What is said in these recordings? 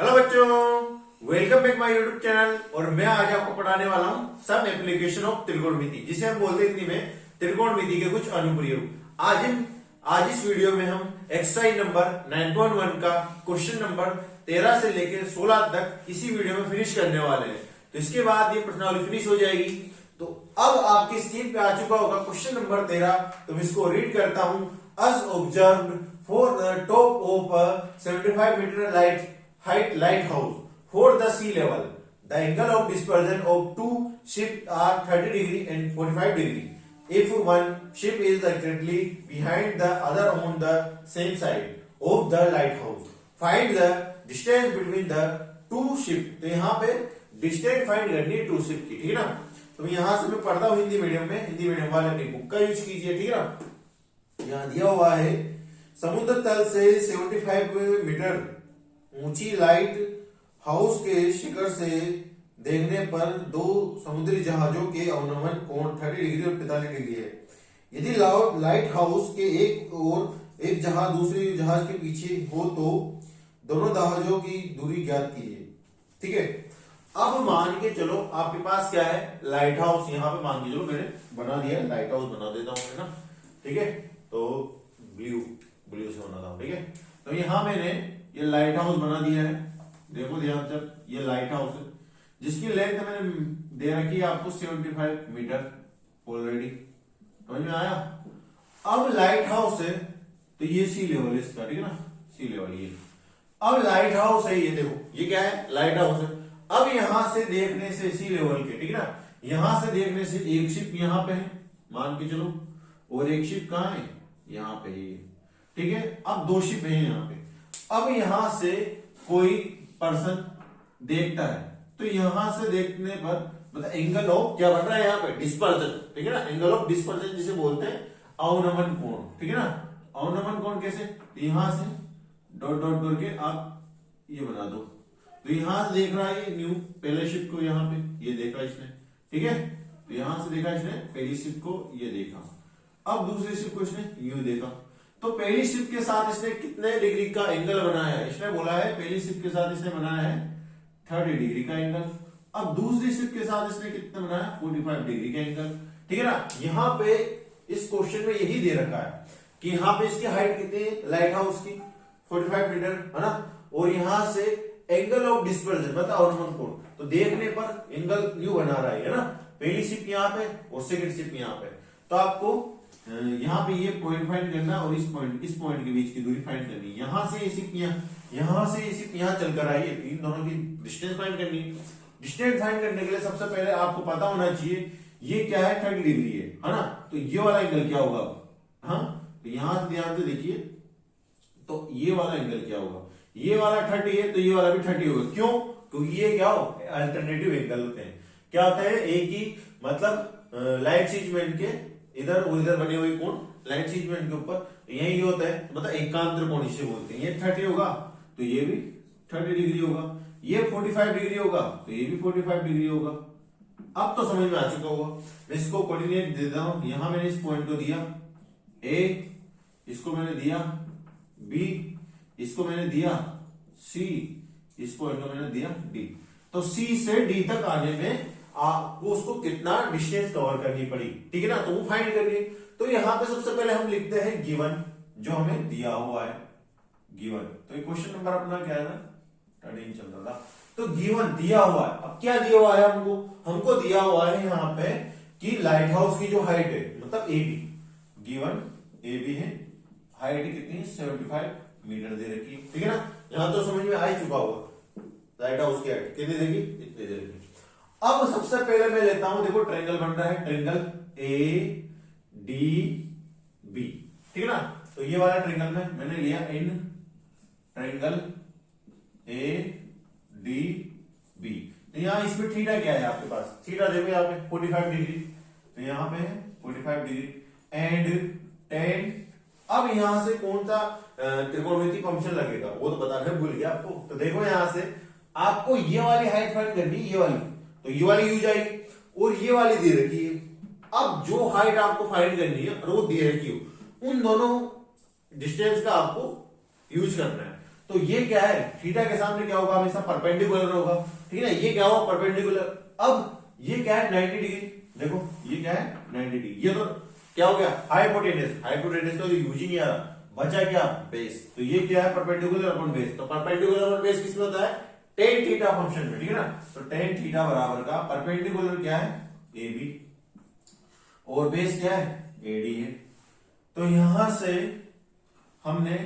Hello बच्चों, welcome back my YouTube channel. और मैं आज आपको पढ़ाने वाला हूं सम एप्लीकेशन ऑफ त्रिकोणमिति, जिसे हम बोलते हैं हिंदी में त्रिकोणमिति के कुछ अनुप्रयोग। आज इस वीडियो में हम एक्सरसाइज नंबर 9.1 का क्वेश्चन नंबर 13 से लेकर 16 तक इसी वीडियो में फिनिश करने वाले हैं। तो इसके बाद ये प्रश्नावली फिनिश हो जाएगी। तो अब आपकी स्क्रीन पे आ चुका होगा क्वेश्चन नंबर 13। तो मैं इसको रीड करता हूं। As observed for the top of a 75 meter height lighthouse for the sea level, the angle of dispersion of two ships are 30 degree and 45 degree. If one ship is exactly behind the other on the same side of the lighthouse, find the distance between the two ships. तो यहाँ पे distance find करनी है to ship की, ठीक है ना। तो यहां से मैं पढ़ता हूँ हिंदी मीडियम में, हिंदी मीडियम वाले अपनी बुक का यूज कीजिए, ठीक है ना। यहां दिया हुआ है समुद्र तल से 75 मीटर ऊंची लाइट हाउस के शिखर से देखने पर दो समुद्री जहाजों के अवनमन कोण 30 डिग्री और 45 डिग्री है। यदि लाइट हाउस के एक और एक जहाज दूसरे जहाज के पीछे हो तो दोनों जहाजों की दूरी ज्ञात कीजिए, ठीक है। अब मान के चलो आपके पास क्या है, लाइट हाउस। यहाँ पे मान के चलो मैंने बना दिया, लाइट हाउस बना देता हूं, है ना, ठीक है। तो ब्लू से बनाता हूं, ठीक है। तो यहां मैंने ये लाइट हाउस बना दिया है। देखो ध्यान से, ये लाइट हाउस है जिसकी लेंथ मैंने दे रखी है आपको 75 मीटर ऑलरेडी, समझ में आया। अब लाइट हाउस है तो ये सी लेवल है इसका, ठीक है ना, सी लेवल ये। अब लाइट हाउस है, ये देखो ये क्या है, लाइट हाउस है। अब यहां से देखने से सी लेवल के, ठीक है ना, यहां से देखने से एक शिप यहां पे है मान के चलो, और एक शिप कहां है, यहां पे ये, ठीक है। अब दो शिप है यहां पे। अब यहां से कोई पर्सन देखता है तो यहां से देखने पर मतलब एंगल ऑफ क्या बन रहा है यहाँ पे, डिस्पर्जन, ठीक है ना। एंगल ऑफ डिस्पर्जन जिसे बोलते हैं अवनमन कोण, ठीक है ना। अवनमन कोण कैसे, यहां से डॉट डॉट करके आप ये बना दो। तो यहां से देख रहा है ये न्यू पहले शिप को, यहाँ पे ये देखा इसने, ठीक है। तो यहां से देखा इसने पहली शिप को, ये देखा। अब दूसरी शिप को इसने यूं देखा। तो पहली शिप के साथ इसने कितने डिग्री का एंगल बनाया है, इसने बोला है पहली शिप के साथ इसने बनाया है 30 डिग्री का एंगल। अब दूसरी शिप के साथ इसने कितना बनाया, 45 डिग्री का एंगल, ठीक है ना। यहाँ पे इस क्वेश्चन में यही दे रखा है कि यहाँ पे इसकी हाइट कितनी है लाइट हाउस की, 45 मीटर, है ना। और यहां से एंगल ऑफ डिस्पर्जन मतलब अवनमन कोण, तो देखने पर एंगल न्यू बना रहा है ना। पहली शिप यहाँ पे और सेकंड शिप यहाँ पे। तो आपको यहाँ पे ये पॉइंट फाइंड करना और इस पॉइंट के बीच की दूरी फाइंड करनी है। यहां से ये शिप यहाँ चलकर आई है, इन दोनों की डिस्टेंस फाइंड करनी है। डिस्टेंस फाइंड करने के लिए सबसे पहले आपको पता होना चाहिए ये क्या है, 30 डिग्री है ना। तो ये वाला एंगल क्या होगा, हाँ, तो यहां से ध्यान से देखिए, तो ये वाला एंगल क्या होगा, ये वाला 30 है तो ये वाला भी 30 होगा। क्यों, क्योंकि ये क्या हो, अल्टरनेटिव एंगल होते हैं। क्या होता है, एक ही मतलब लाइट सीजमेंट के इधर और इधर बने हुए कोण, लाइट सीजमेंट के ऊपर यही होता है, मतलब एकांतर कोण इसे बोलते हैं। ये 30 होगा तो ये भी 30 डिग्री होगा, ये 45 डिग्री होगा तो ये भी 45 डिग्री होगा। अब तो समझ में आ चुका होगा। मैं इसको कोऑर्डिनेट देता हूं। यहां मैंने इस पॉइंट को दिया ए, इसको मैंने दिया बी, इसको मैंने दिया सी, इस पॉइंट को मैंने दिया डी। तो सी से डी तक आने में आपको उसको कितना डिस्टेंस कवर करनी पड़ी, ठीक है ना, तो वो फाइंड करिए। तो यहां पे सबसे पहले हम लिखते हैं गिवन, जो हमें दिया हुआ है गिवन। तो ये क्वेश्चन नंबर अपना क्या है ना, 13 चल रहा था। तो गिवन दिया हुआ है। अब क्या दिया हुआ है हमको दिया हुआ है यहाँ पे कि लाइट हाउस की जो हाइट है मतलब A B, given A B है, हाइट कितनी है 75 मीटर दे रखी है, ठीक है ना। यहां तो समझ में आ ही चुका होगा लाइट हाउस की हाइट कितनी देगी, इतने दे रखी। अब सबसे पहले मैं लेता हूं, देखो ट्रायंगल बन रहा है, ट्रायंगल ए डी बी, ठीक है ना। तो ये वाला ट्रायंगल में मैंने लिया in triangle A D B. तो यहां इसमें थीटा क्या है आपके पास, थीटा देखो यहाँ पे 45 डिग्री, तो यहां पे है 45 डिग्री एंड टेन। अब यहां से कौन सा त्रिकोणमिति फंक्शन लगेगा वो तो बताना भूल गया आपको। तो देखो यहां से आपको ये वाली हाइट फाइंड करनी है, ये वाली, तो ये वाली यूज आएगी और ये वाली दे रखी है। अब जो हाइट आपको फाइंड करनी है और वो दे रखी हो, उन दोनों डिस्टेंस का आपको यूज करना है। तो ये क्या है, थीटा के सामने क्या होगा, हमेशा परपेंडिकुलर होगा, ठीक है ना। ये क्या होगा, परपेंडिकुलर। अब ये क्या है, 90 डिग्री। देखो ये क्या है, 90 डिग्री। ये तो क्या हो गया, हाइपोटेनस। हाइपोटेनस तो यूज ही नहीं आ रहा, बचा क्या, बेस। तो ये क्या है, परपेंडिकुलर अपॉन बेस। तो परपेंडिकुलर अपॉन बेस किसमें होता है, टेन थीटा फंक्शन में, ठीक है ना। तो टेन थीटा बराबर का परपेंडिकुलर क्या है, ए बी, और बेस क्या है, एडी है। तो यहां से हमने,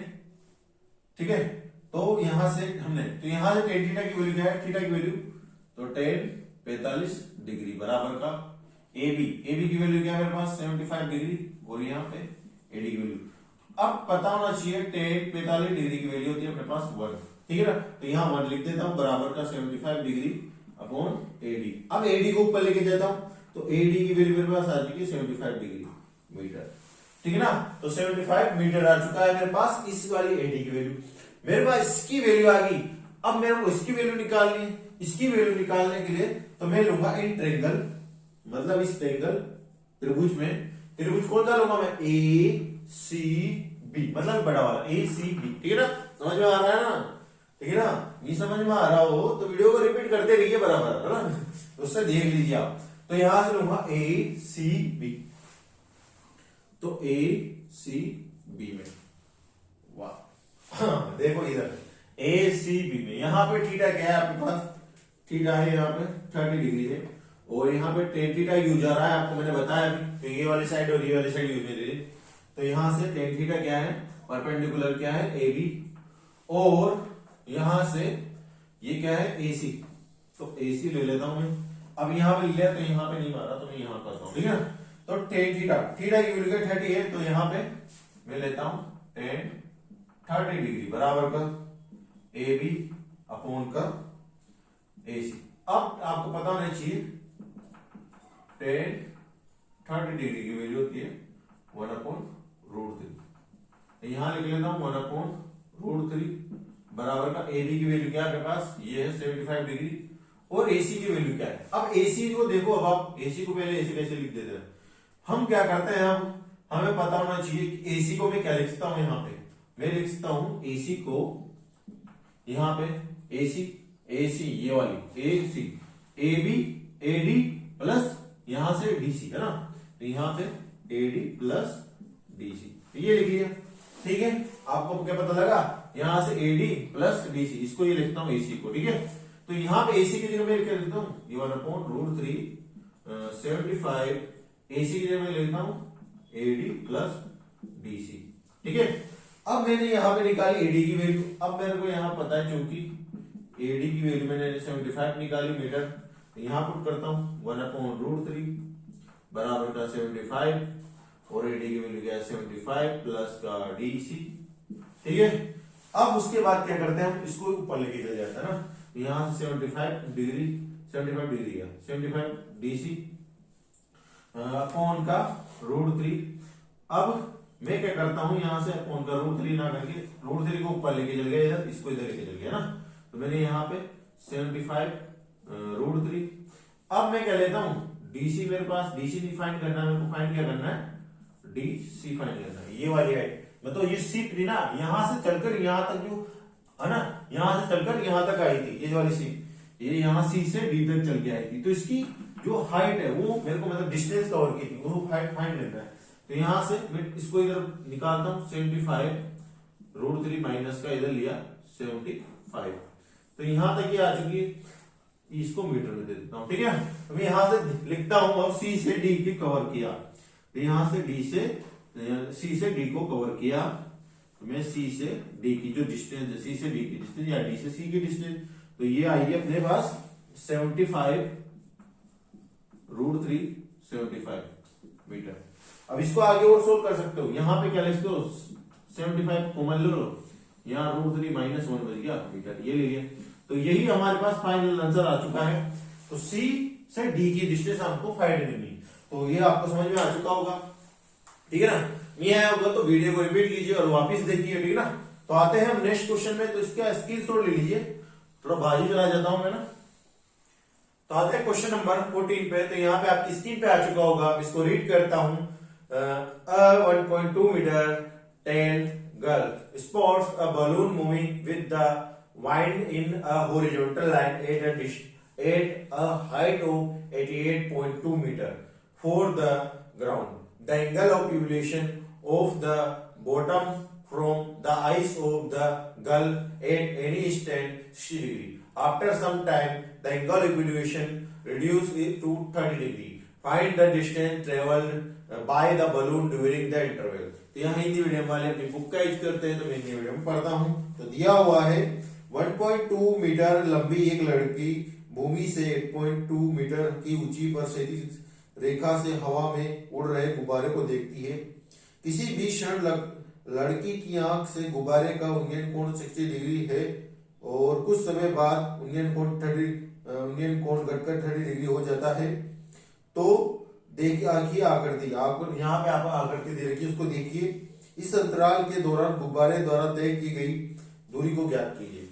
ठीक है, तो यहां से हमने, तो यहां से टेन थीटा की वैल्यू क्या है, थीटा की वैल्यू तो टेन 45 डिग्री बराबर का एबी। एबी की वैल्यू क्या है मेरे पास, 75 डिग्री, और यहाँ पे एडी की वैल्यू अब पता होना चाहिए। टेन 45 डिग्री की वैल्यू होती है अपने पास 1, ठीक है ना। तो यहाँ 1 लिख देता हूं बराबर का 75 डिग्री अपॉन एडी। अब एडी को ऊपर लेके जाता हूं, तो एडी की वैल्यू मेरे पास आ चुकी है 75 डिग्री मीटर, ठीक है ना। तो 75 मीटर आ चुका है मेरे पास इस वाली एडी की वैल्यू। मेरे पास इसकी वैल्यू आ गई। अब मेरे को इसकी वैल्यू निकालनी है। इसकी वैल्यू निकालने के लिए तो मैं लूंगा इन ट्रेंगल, मतलब इस ट्रेंगल त्रिभुज में, त्रिभुज कौन सा लूंगा मैं, ए सी बी, मतलब बड़ा वाला ए सी बी, ठीक है ना। समझ में आ रहा है ना, ठीक है ना। ये समझ में आ रहा हो तो वीडियो को रिपीट करते रहिए बराबर, है ना, उससे देख लीजिए आप। तो यहां से लूंगा ए सी बी, तो ए सी बी में, वाह हाँ, देखो इधर ए सी बी में, यहां पे थीटा क्या है आपके पास, थीटा है यहाँ पे 30 डिग्री है, और यहाँ पे टेन थीटा यूज आ रहा है, आपको मैंने बताया अभी। तो ये वाली साइड और ये वाली साइड यूज नहीं रही। तो यहां से टेन थीटा क्या है, परपेंडिकुलर क्या है, ए बी, और यहां से ये क्या है, ए सी। तो ए सी ले लेता हूं मैं। अब यहां पे लिया तो यहां पे नहीं मारा, तो मैं यहां करता हूं, ठीक है। तो टेन थीटा, थीटा की वैल्यू 30 है, तो यहां पे मैं लेता हूं टेन 30 डिग्री बराबर का ए बी अपॉन का ए सी। अब आपको पता होना चाहिए टेन 30 डिग्री की वैल्यू होती है 1/√3। यहां लिख लेता हूं 1/√3 बराबर का ए बी की वैल्यू क्या है आपके पास, ये है 75 डिग्री, और एसी की वैल्यू क्या है। अब एसी को देखो, अब आप एसी को पहले ऐसे कैसे लिख देते हैं, हम क्या करते हैं, अब हमें पता होना चाहिए कि एसी को मैं क्या लिखता हूं, यहां पे मैं लिखता हूं एसी को, यहां पे एसी, एसी ये वाली AC, A B A D plus यहां से डीसी, है ना। तो यहां पे ए डी प्लस डीसी, ये लिख लिया, ठीक है। आपको क्या पता लगा, यहां से ए डी प्लस डीसी, इसको ये लिखता हूं एसी को, ठीक है। तो यहां पे एसी की जगह मैं क्या लिखता हूं, ये 1/√3 75, एसी की जगह मैं लिखता हूं ए डी प्लस डीसी, ठीक है। अब मैंने यहां पे निकाली एडी की वैल्यू। अब मेरे को यहां पता है, चूंकि एडी की वैल्यू मैंने 75 निकाली मीटर, तो यहां पुट करता हूं 1/√3 बराबर का 75, और एडी की वैल्यू क्या है 75 प्लस का डीसी, ठीक है। अब उसके बाद क्या करते हैं, हम इसको ऊपर लेके चले जाते हैं ना। यहां से 75 डिग्री, 75 डिग्री है 75 डीसी अपॉन का √3। अब मैं क्या करता हूं, यहां से अपॉन का √3 ना करके √3 को ऊपर लेके चल गया, इधर इसको इधर लेके चल गया ना। तो मैंने यहां पे 75 √3। अब मैं क्या लेता हूं, डीसी मेरे पास, डीसी डिफाइन करना है, मेरे को फाइंड क्या करना है, डीसी फाइंड करना है, ये वाली हाइट। मतलब ये सीप थी ना, यहां से चलकर यहां तक जो है ना, यहां से चलकर यहां तक आई थी, ये वाली सीप, ये यहां सी से डी तक चल के आई थी। तो इसकी जो हाइट है वो मेरे को, मतलब डिस्टेंस कवर की थी, वो हाइट फाइंड करना है। तो यहां से मैं इसको इधर निकालता हूं, 75 √3 माइनस का इधर लिया 75, तो यहां तक ये आ चुकी है, इसको मीटर में दे देता हूं, ठीक है। तो मैं यहां से लिखता हूं, अब सी से डी की कवर किया, तो यहां से डी से सी से डी को कवर किया, तो मैं सी से डी की जो डिस्टेंस है, सी से डी की डिस्टेंस या डी से सी की डिस्टेंस, तो ये आई है अपने पास 75 √3 75 मीटर। अब इसको आगे और सोल्व कर सकते हो, यहां पे क्या लिखते हो, 75 कॉमन ले लो, यहाँ √3 माइनस 1 बच गया मीटर, ये ले लिया। तो यही हमारे पास फाइनल आंसर आ चुका है। तो सी से डी की डिस्टेंस हमको फाइंड करनी, तो ये आपको समझ में आ चुका होगा, ठीक है ना। नहीं आया होगा तो वीडियो को रिपीट कीजिए और वापस देखिए, ठीक है ना। तो आते हैं हम नेक्स्ट क्वेश्चन में, तो इसका स्क्रीनशॉट ले लीजिए, थोड़ा बाजू चला जाता हूं मैं ना। तो आते हैं क्वेश्चन नंबर 14 पे। तो यहाँ पे आपकी स्क्रीन पे आ चुका होगा, इसको रीड करता हूं। 1.2 metre 10 Gulf spots a balloon moving with the wind in a horizontal line at a height of 88.2 meter for the ground. The angle of elevation of the bottom from the ice of the Gulf at any instant 60 degree. After some time, the angle of elevation reduces to 30 degree. Find the distance traveled by the balloon during the interval. तो यहाँ Hindi medium वाले अपनी book का use करते हैं, तो मैं Hindi medium में पढ़ता हूँ। तो दिया हुआ है 1.2 मीटर लंबी एक लड़की भूमि से 8.2 मीटर की ऊंची पर क्षैतिज रेखा से हवा में उड़ रहे गुब्बारे को देखती है। किसी भी क्षण लड़की की आंख से गुब्बारे का उन्नयन कोण 60 डिग्री है और कुछ समय बाद उन्नयन कोण घटकर 30 डिग्री हो जाता है। तो देखिए आकृति, आपको यहाँ पे आप आकृति दे रखी है, उसको देखिए। इस अंतराल के दौरान गुब्बारे द्वारा तय की गई दूरी को ज्ञात कीजिए।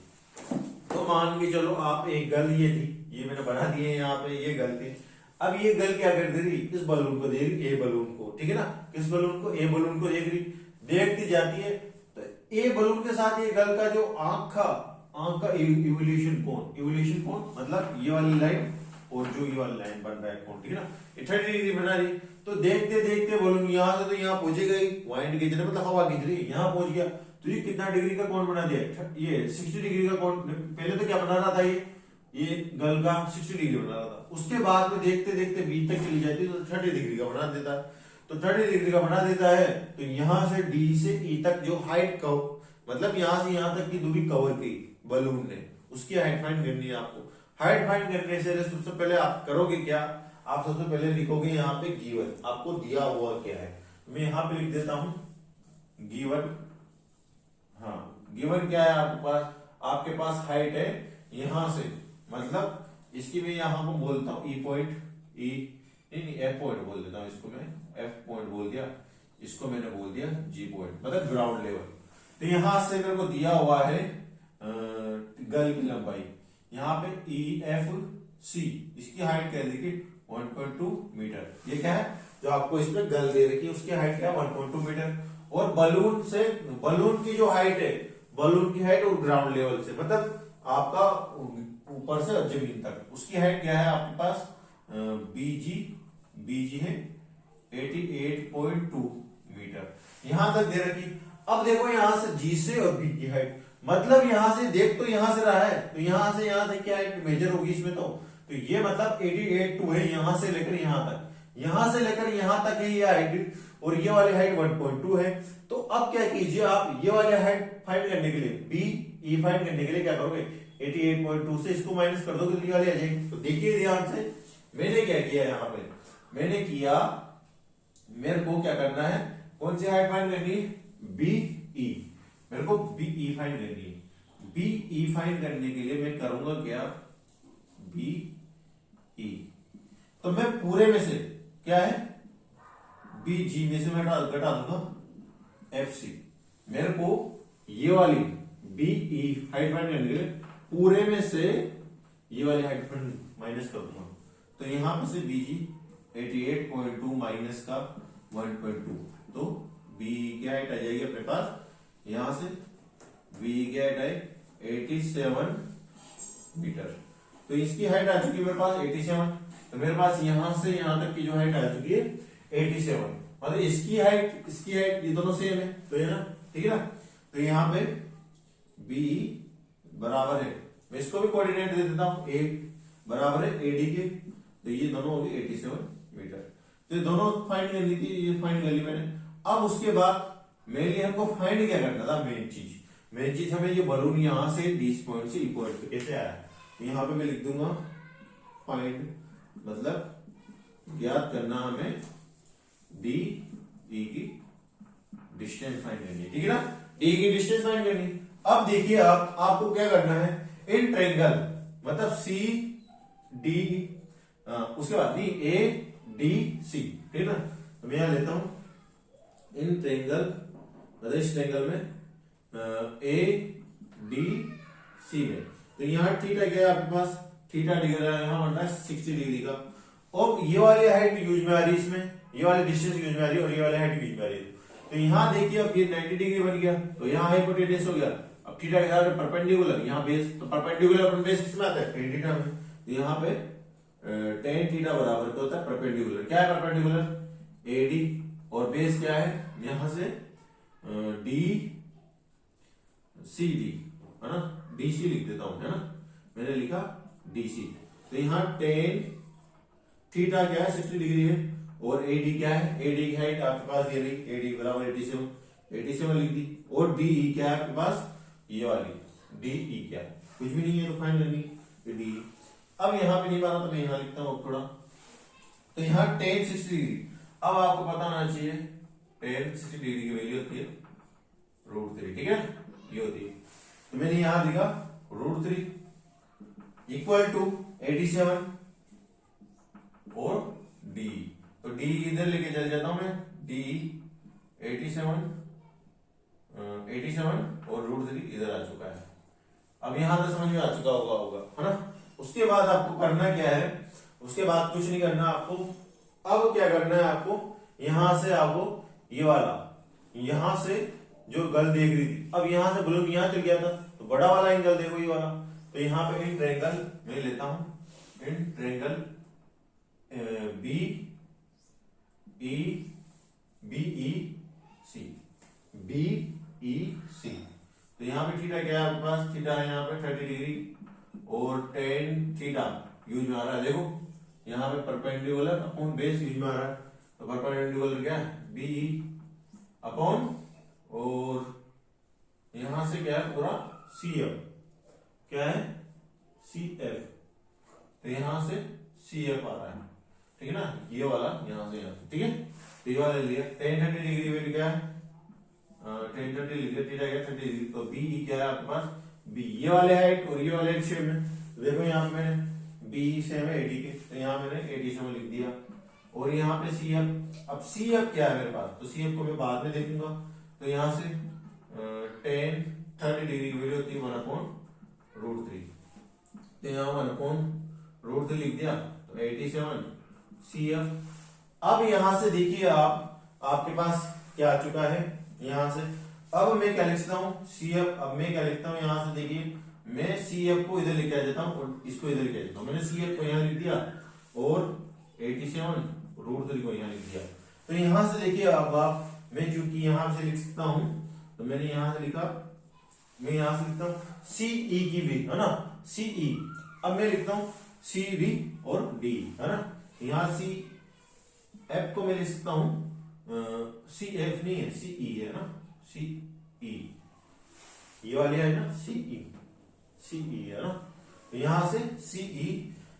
तो मान के चलो आप एक गल ये थी, ये मैंने बना दिए यहाँ पे, ये गल थी। अब ये गल क्या कर रही, इस बलून को देख रही, ए बलून को, ठीक है ना, किस बलून को, ए बलून को देख रही, देखती जाती है। तो ए बलून के साथ ये गल का जो आंख का इवोल्यूशन कोण मतलब ये वाली लाइन और जो ये वाली लाइन बन रहा है कोण, ठीक है ना, ये 30 डिग्री बना रही। तो देखते देखते बलून यहाँ से तो यहाँ पहुंचे गई, वाइंड खींच रही मतलब हवा खींच रही, यहाँ पहुंच गया। तो ये कितना डिग्री का कोण बना दिया, ये 60 डिग्री का कोण। पहले तो क्या बना रहा था, ये गल का 60 डिग्री बना रहा था। उसके बाद में देखते देखते बीच तक चली जाती तो 30 डिग्री का बना देता। तो 30 डिग्री का बना देता है। तो यहाँ से डी से ई तक जो हाइट मतलब यहाँ से यहाँ तक की दूरी कवर की बलून ने, उसकी हाइट फाइंड करनी है आपको। हाइट फाइंड करने से सबसे पहले आप करोगे क्या, आप सबसे पहले लिखोगे यहाँ पे गिवन, आपको दिया हुआ क्या है। मैं यहाँ पे लिख देता हूं गिवन। हाँ, गिवन क्या है आपके पास हाइट है यहां से, मतलब इसकी मैं यहां को बोलता हूं ई पॉइंट, नहीं एफ पॉइंट बोल देता हूं इसको, मैं एफ पॉइंट बोल दिया, इसको मैंने बोल दिया जी पॉइंट, मतलब ग्राउंड लेवल। तो यहां से मेरे को दिया हुआ है गल की लंबाई, यहाँ पे ई एफ सी, इसकी हाइट क्या देखिए 1.2 मीटर। ये क्या है जो आपको इसमें गल दे रखी है, उसकी हाइट क्या है 1.2 मीटर। और बलून की जो हाइट है, बलून की हाइट और ग्राउंड लेवल से मतलब आपका ऊपर से जमीन तक, उसकी हाइट क्या है आपके पास बीजी है 88.2 मीटर, यहां तक दे रखी। अब देखो यहां से जी से और बी की हाइट, मतलब यहां से देख तो यहां से रहा है, तो यहां से यहां तक क्या हाइट मेजर होगी इसमें। तो ये मतलब 88.2 है यहां से लेकर यहां तक, यहां से लेकर यहां तक है ये हाइट, और ये वाली हाइट 1.2 है। तो अब क्या कीजिए आप, ये वाली हाइट फाइंड करने के लिए बी ई फाइंड करने के लिए क्या करोगे, 88.2 से इसको माइनस कर दोगे तो ये वाली आ जाएगी। तो देखिए ध्यान से, मैंने क्या किया यहाँ पे, मैंने किया, मेरे को क्या करना है, कौन सी हाइट फाइंड करनी है, बी ई, मेरे को बी ई फाइंड करनी है। बी ई फाइंड करने के लिए मैं करूंगा क्या, बी ई, तो मैं पूरे में से क्या है बी जी में से मैं घटा दूंगा एफ सी। मेरे को ये वाली बी ई हाइट फाइंड करने के लिए पूरे में से ये वाली हाइट माइनस कर दूंगा। तो यहां पर से बी जी 88.2 माइनस का 1.2, तो बी की हाइट आ जाएगी अपने पास, यहां से बी की हाइट आई 87 मीटर। तो इसकी हाइट आ चुकी है मेरे पास 87, तो मेरे पास यहां से यहां तक की जो हाइट आ चुकी है 87, मतलब इसकी हाइट ये दोनों सेम है, तो ये ना, ठीक है ना। तो यहाँ पे बी बराबर है, मैं इसको भी कोऑर्डिनेट दे देता हूं, ए बराबर है एडी के, तो ये दोनों हो गए 87 मीटर। तो ये दोनों फाइंड कर ली थी, ये फाइंड कर ली मैंने। अब उसके बाद मेनली हमको फाइंड क्या करना था, मेन चीज हमें ये बलून यहां से डी पॉइंट से ई पॉइंट पे कैसे आया, यहां पे मैं लिख दूंगा फाइंड, मतलब ज्ञात करना हमें डी ई की डिस्टेंस फाइंड करनी है, ठीक है ना, डी की डिस्टेंस फाइंड करनी। अब देखिए आपको क्या करना है, इन ट्रायंगल मतलब सी डी, उसके बाद नहीं ए डी सी, ठीक है ना। तो मैं यहां लेता हूं इन ट्रायंगल, मतलब इस ट्रायंगल में ए डी सी में, तो यहाँ थीटा क्या है आपके पास, थीटा डिग्री यहाँ बन रहा है 60 डिग्री का। और ये वाली हाइट यूज में आ रही है इसमें, ये वाली डिस्टेंस यूज में आ रही है और ये वाली हाइट यूज में आ रही है। तो यहाँ देखिए अब ये 90 डिग्री बन गया, तो यहाँ हाइपोटेनस हो गया। अब थीटा के साथ परपेंडिकुलर, यहाँ बेस, तो परपेंडिकुलर अपन बेस किसमें आता है, टेन थीटा में। तो यहाँ पे टेन थीटा बराबर क्या होता है, परपेंडिकुलर। क्या है परपेंडिकुलर, एडी, और बेस क्या है, यहां से डी सी डी, है ना, डीसी लिख देता हूं, है ना, मैंने लिखा डीसी। तो यहाँ टेन थीटा क्या है, 60 डिग्री है, और एडी क्या है, एडी की हाइट आपके पास ये रही, एडी बराबर 87, 87 लिख दी। और डीई क्या है आपके पास, ये वाली डीई क्या है, कुछ भी नहीं है तो फाइंड करनी है डी। अब यहाँ पे नहीं माना तो मैं यहाँ लिखता हूँ थोड़ा। तो यहाँ टेन 60 डिग्री, अब आपको पता होना चाहिए टेन 60 डिग्री की वैल्यू होती है √3, ठीक है, ये होती है। तो मैंने यहां लिखा √3 इक्वल टू 87 और डी। तो डी इधर लेके चल जाता हूं मैं, डी 87 और √3 इधर आ चुका है। अब यहां तक समझ में आ चुका होगा, है ना। उसके बाद आपको करना क्या है, उसके बाद कुछ नहीं करना आपको। अब क्या करना है आपको, यहां से आपको ये वाला, यहां से जो गल देख रही थी, अब यहां से बलून यहां चल गया था, तो बड़ा वाला एंगल देखो ये वाला। तो यहां पे इन ट्रायंगल मैं लेता हूं, in triangle B E B E C, B E C. तो यहाँ पे थीटा क्या है आपके पास, थीटा है यहाँ पे 30 डिग्री, और टेन थीटा यूज में आ रहा है, देखो यहाँ पे परपेंडिकुलर अपॉन बेस यूज में आ रहा है। तो परपेंडिकुलर क्या है, बी अपॉन, और यहां से क्या है पूरा सी एफ, क्या है सी एफ, तो यहां से सी एफ आ रहा है, ठीक है ना, ये वाला यहां से यहाँ, ठीक है। तो ये वाला लिया, टेन 30 डिग्री वैल्यू क्या है, 10 30 लिख दिया, थीटा क्या 30 डिग्री। तो बी क्या है आपके पास, बी ये वाले हाइट और ये वाले हाइट सेम है। तो देखो यहाँ पे मैंने बी सेम है 80 के, तो यहाँ मैंने 87 लिख दिया। और यहाँ पे सी एफ, अब सी एफ क्या है मेरे पास, तो सी एफ को मैं बाद में देखूंगा। तो यहाँ से 10 30 डिग्री की वैल्यू होती है 1/√3, तो यहाँ 1/√3 लिख दिया। तो 87 सी एफ। अब यहां से देखिए आपके पास क्या आ चुका है, यहां से अब मैं क्या लिखता हूं, सी एफ। अब मैं क्या लिखता हूं, यहां से देखिए मैं सी एफ को इधर लेके आ जाता हूं और इसको इधर लेके आ जाता हूं। मैंने सी एफ को यहां लिख दिया और 87 √3 को यहां लिख दिया। तो यहां से देखिए अब मैं चूंकि यहां से लिख सकता हूं, तो मैंने यहां से लिखा, मैं यहां से लिखता हूं सीई की भी, है ना, सीई। अब मैं लिखता हूं सी डी और डी, है ना। यहां सी एफ को मैं लिख सकता हूं, सी एफ नहीं है, सीई है ना, सीई, ये वाली है ना, सीई, सीई है ना। तो यहां से सीई,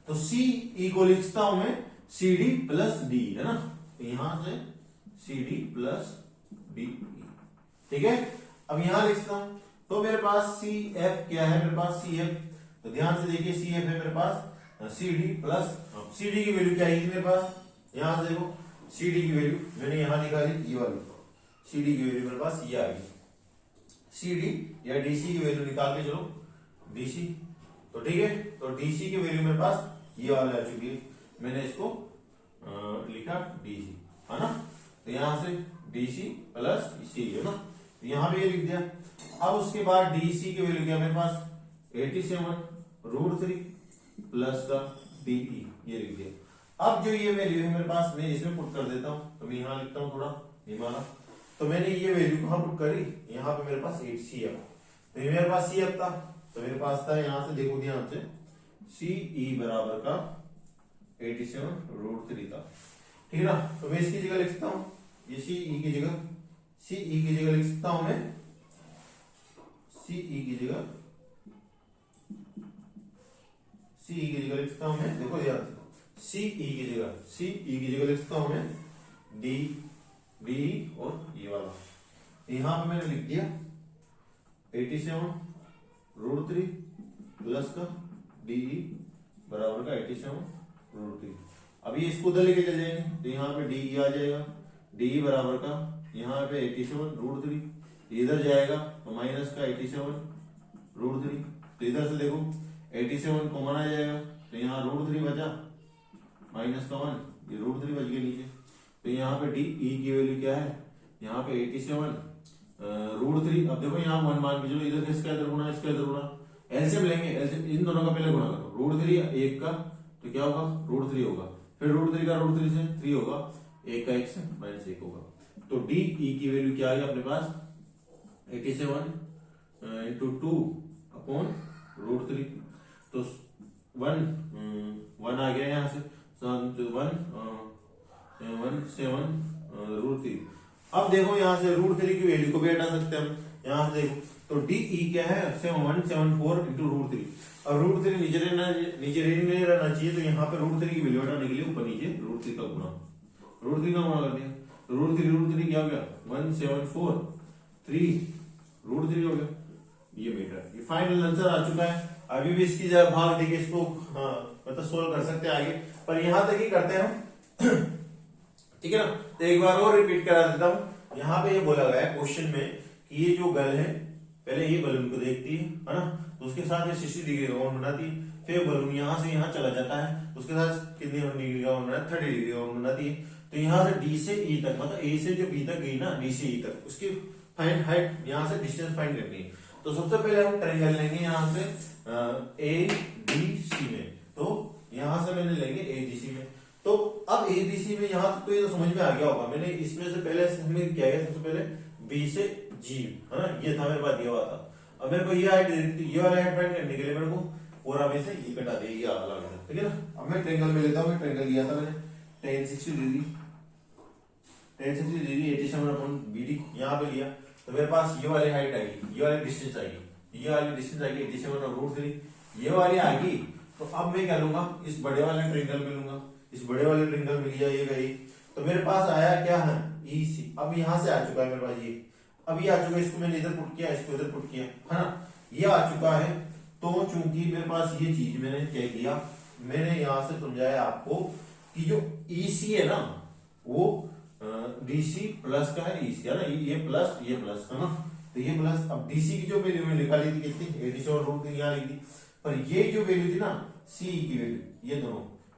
तो सीई को लिखता हूं मैं सी डी प्लस डी, है ना। तो यहां से सी डी प्लस डी, ठीक है। अब यहां लिखता हूं, तो मेरे पास सी एफ क्या है, मेरे पास सी एफ, तो ध्यान से देखिए सी एफ है मेरे पास C D plus, C D की वैल्यू क्या आएगी मेरे पास, यहां से देखो सी डी की वैल्यू मैंने यहां निकाली, ये वाली सी डी की वैल्यू मेरे पास ये आ गई। सी डी या डीसी की वैल्यू निकाल के चलो, डीसी, तो ठीक है। तो डीसी की वैल्यू मेरे पास ये वाला आ चुकी है, मैंने इसको लिखा डीसी, है ना। तो यहां से डीसी प्लस सी है ना, तो यहां पे ये लिख दिया। अब उसके बाद डीसी की वैल्यू क्या मेरे पास 87 √3 प्लस का डीई, ये लिख दिया। अब जो ये वैल्यू है मेरे पास, मैं इसमें पुट कर देता हूं। तो मैं यहां लिखता हूं थोड़ा निमाना, तो मैंने ये वैल्यू कहां पुट करी, यहां पे मेरे पास 8 सी एफ, तो मेरे पास सी एफ था, तो मेरे पास था यहां से देखो ध्यान से सीई बराबर का 87 √3 था, ठीक है ना। तो मैं इसकी जगह लिख सकता हूं, ये सीई की जगह, सीई की जगह लिख सकता हूं मैं, सीई की जगह, सीई की जगह लिख सकता हूं मैं, देखो ध्यान से सीई की जगह, सीई की जगह लिख सकता हूं मैं डी, डी और ये वाला, यहां पे मैंने लिख दिया 87 √3 प्लस का डीई बराबर का 87 √3। अब ये इसको उधर लेके चल जाएंगे, तो यहाँ पे डीई आ जाएगा, डीई बराबर का यहाँ पे 87 √3, इधर जाएगा तो माइनस का 87 √3। तो इधर से देखो 87 कॉमन आ जाएगा, तो यहाँ √3 बचा, माइनस का 1, ये √3 बच गया नीचे। तो यहाँ पे डी ई की वैल्यू क्या है, यहाँ पे 87 √3। अब देखो यहाँ 1 मान के चलो, इधर इसका इधर गुना, इसका इधर गुना, एलसीएम लेंगे, एलसीएम इन दोनों का पहले गुणा करो। √3 1 का तो क्या होगा, √3 होगा, फिर √3 का √3 से 3 होगा, 1 का 1 से -1 होगा। तो डी ई की वैल्यू क्या आ गई अपने पास, 87 × 2 अपॉन √3। तो 1 आ गया यहाँ से, 1 7 √3। अब देखो यहाँ से √3 की वैल्यू को भी हटा सकते हैं हम, यहाँ से देखो तो डी ई क्या है, 174 × √3। अब √3 नीचे रहना चाहिए, तो यहाँ पे √3 की वैल्यू हटाने के लिए ऊपर नीचे √3 का गुणा, √3 का गुणा कर दिया, √3 क्या हो गया, 174 3 √3 हो गया। ये मीटर, ये फाइनल आंसर आ चुका है। अभी भी इसकी जगह भाग देखिए, इसको मतलब सोल्व कर सकते हैं आगे, पर यहां तक ही करते हैं हम। ठीक है ना, तो एक बार और रिपीट करा देता हूं। यहाँ पे ये बोला गया है क्वेश्चन में कि ये जो गर्ल है, पहले ये बलून को देखती है ना, तो उसके साथ ये 60 डिग्री का कोण बनाती है, फिर बलून यहाँ से यहाँ चला जाता है, उसके साथ कितने डिग्री का कोण बनाता है, 30 डिग्री का कोण बनाती है। तो यहाँ से डी से ई तक, मतलब ए से जो बी तक गई ना, डी से ई तक, उसकी फाइंड हाइट, यहाँ से डिस्टेंस फाइंड करनी है। तो सबसे पहले हम ट्रायंगल लेंगे यहाँ से ए डी सी में, तो यहाँ से मैंने लेंगे ए डी सी में। तो अब ए डी सी में यहाँ तो ये तो समझ में आ गया होगा, मैंने इसमें से पहले हमने क्या किया, सबसे पहले बी से जी, है ना, ये था मेरे पास दिया हुआ था। अब मेरे को ये हाइट दे दी, ये वाला हाइट फाइंड करने के लिए मेरे को पूरा में से ये कटा दिया, ये वाला, ठीक है ना। अब मैं ट्रायंगल में लेता हूँ, ट्रायंगल लिया था मैंने tan 60 डिग्री, 87 अपॉन BD यहाँ पे लिया, तो मेरे पास ये वाली हाइट आएगी, ये वाली डिस्टेंस आएगी, ये वाली डिस्टेंस आएगी 87 और √3, ये वाली आएगी। तो अब मैं क्या लूंगा, इस बड़े वाले ट्रायंगल में लूंगा, इस बड़े वाले ट्रायंगल में लिया, ये गई, तो मेरे पास आया क्या है, EC। अब यहाँ से आ चुका है मेरे पास ये, अब ये आ चुका है, इसको मैंने इधर पुट किया, इसको इधर पुट किया, है ना, ये आ चुका है। तो चूंकि मेरे पास ये चीज मैंने क्या किया, मैंने यहाँ से समझाया आपको कि जो EC है ना, वो DC प्लस का है, EC है ना, ये प्लस है ना, तो ये प्लस। अब DC की जो वैल्यू मैंने निकाली थी कितनी, 87 और √3 यहाँ लिखी थी, पर ये जो वैल्यू थी ना CE की वैल्यू,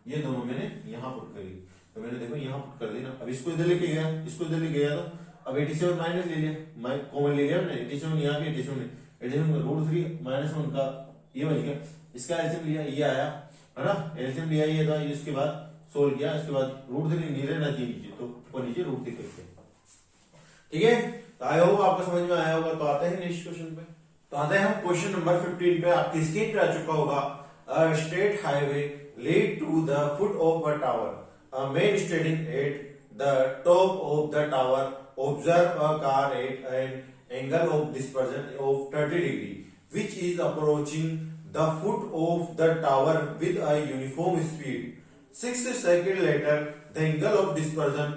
ये दोनों मैंने यहाँ पुट करी, तो मैंने देखो यहाँ पुट कर दी ना। अब इसको इधर लेके गया, इसको इधर लेके गया, तो अब 87 माइनस ले लिया, कॉमन ले लिया मैंने, 87 यहाँ पे 87 √3 -1 का ये बन गया, इसका एलसीएम लिया, ये आया, है ना, एलसीएम लिया ये था, इसके बाद सोल्व किया, इसके बाद √3 नहीं रहना चाहिए नीचे, तो ऊपर नीचे √3 करके, ठीक है। तो आई होप आपको समझ में आया होगा। तो आते हैं नेक्स्ट क्वेश्चन पे, तो आते हैं हम क्वेश्चन नंबर 15 पे। आपकी स्क्रीन पे आ चुका होगा, a straight highway lead to the foot of a tower, a man standing at the top of the tower observe a car at an angle of dispersion of 30 degree which is approaching the foot of the tower with a uniform speed. 6 seconds later, the angle of dispersion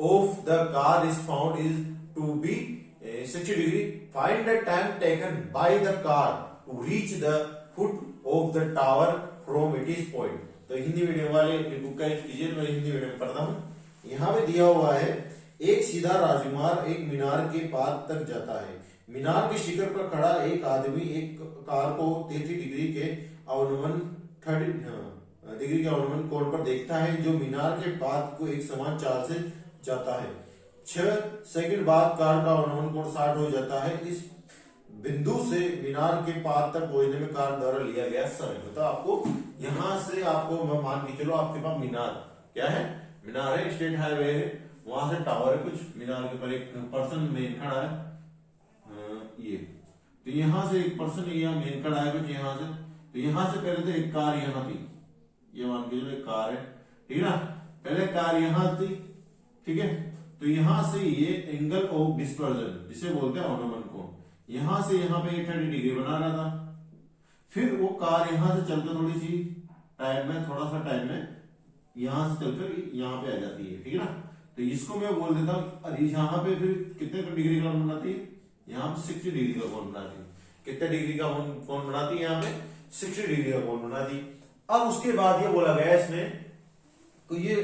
of the car is found is to be 60 degree. Find the time taken by the car to reach the foot of the tower from its point. तो Hindi medium वाले book का कीजिए, मैं Hindi medium पढ़ता हूँ। यहाँ पे दिया हुआ है, एक सीधा राजकुमार एक मीनार के पास तक जाता है। मीनार के शिखर पर खड़ा एक आदमी एक कार को 30 डिग्री के अवनमन 30 डिग्री के अवनमन कोण पर देखता है, जो मीनार के पाद को एक समान चाल से जाता है। 6 सेकंड बाद कार का अवनमन कोण 60 हो जाता है। इस बिंदु से मीनार के पाद तक पहुंचने में कार द्वारा लिया गया समय। तो आपको यहां से आपको मान के चलो, आपके पास मीनार क्या है, मीनार है, स्टेट हाईवे है, वहां से टावर है कुछ, मीनार के ऊपर एक पर्सन मेन खड़ा है, ये, तो यहां से एक पर्सन यहाँ मेन खड़ा है कुछ यहाँ से, तो यहां से पहले तो एक कार यहाँ थी, ये मान के चलो एक कार है, ठीक है ना, पहले कार यहाँ थी, ठीक है, तो यहां से ये एंगल ऑफ डिस्पर्जन जिसे बोलते हैं अवनमन कोण, यहां से यहाँ पे 30 डिग्री बना रहा था। फिर वो कार यहां से चलकर थोड़ी सी टाइम में यहां से चलकर यहाँ पे आ जाती है, ठीक है ना, तो इसको मैं बोल देता हूँ, यहाँ पे फिर कितने डिग्री का कोण बनाती है, यहाँ पे 60 डिग्री का कोण बनाती है। कितने डिग्री का कोण बनाती है, यहाँ पे 60 डिग्री का कोण बनाती है। अब उसके बाद ये बोला गया इसमें, तो ये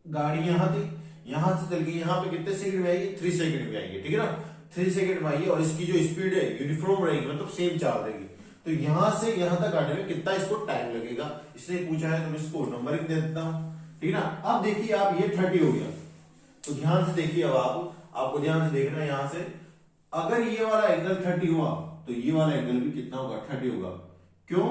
गाड़ी यहाँ थी, यहां से चल के यहाँ पे कितने सेकंड में आएगी, 3 सेकंड में आएगी, ठीक है ना, 3 सेकंड में आएगी, और इसकी जो स्पीड है यूनिफॉर्म रहेगी, मतलब सेम चाल रहेगी। तो यहां से यहां तक आने में कितना इसको टाइम लगेगा, इसलिए पूछा है, तो मैं इसको नंबरिंग दे देता हूं, ठीक है ना। अब देखिए आप, ये 30 हो गया, तो ध्यान से देखिए, अब आपको ध्यान से देखना है यहाँ से, अगर ये वाला एंगल 30 हुआ तो ये वाला एंगल भी कितना होगा, 30 होगा। क्यों?